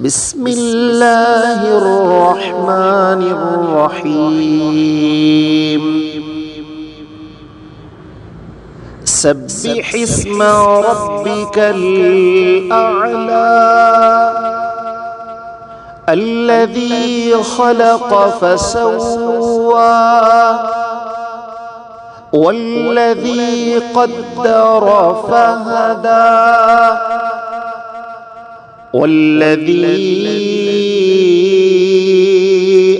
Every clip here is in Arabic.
بسم الله الرحمن الرحيم. سبح اسم ربك الأعلى الذي خلق فسوى والذي قدر فهدى والذي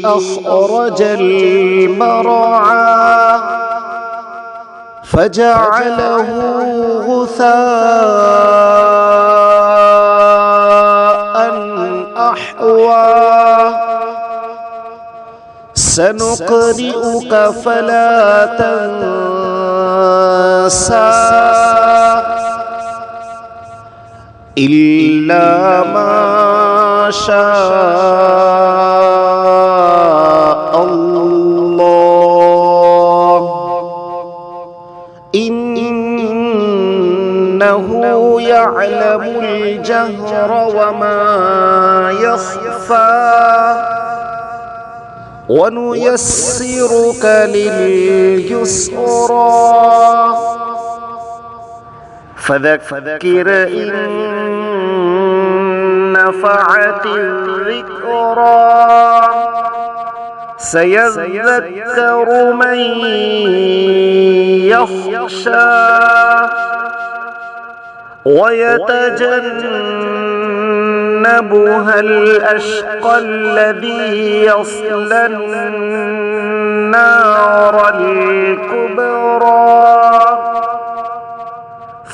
أخرج المرعى فجعله غثاء أحوى سنقرئك فلا تنسى إلا ما شاء الله إنه يعلم الجهر وما يخفى ونيسرك لليسرى فذكر إن نفعت الذكرى سيذكر من يخشى ويتجنبها الأشقى الذي يصلى النار الكبرى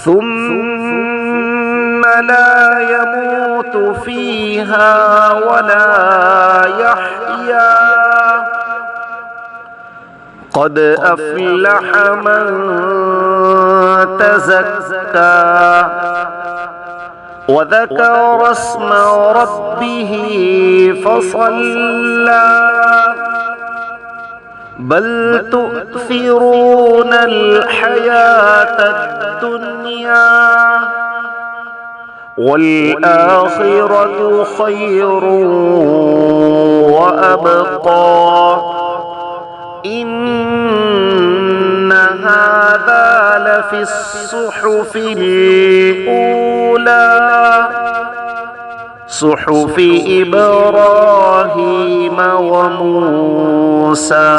ثم لا يموت فيها ولا يحيا قد أفلح من تزكى وذكر اسم ربه فصلى بل تؤثرون الحياة الدنيا والآخرة خير وأبقى إن هذا لفي الصحف الأولى صحف إبراهيم وموسى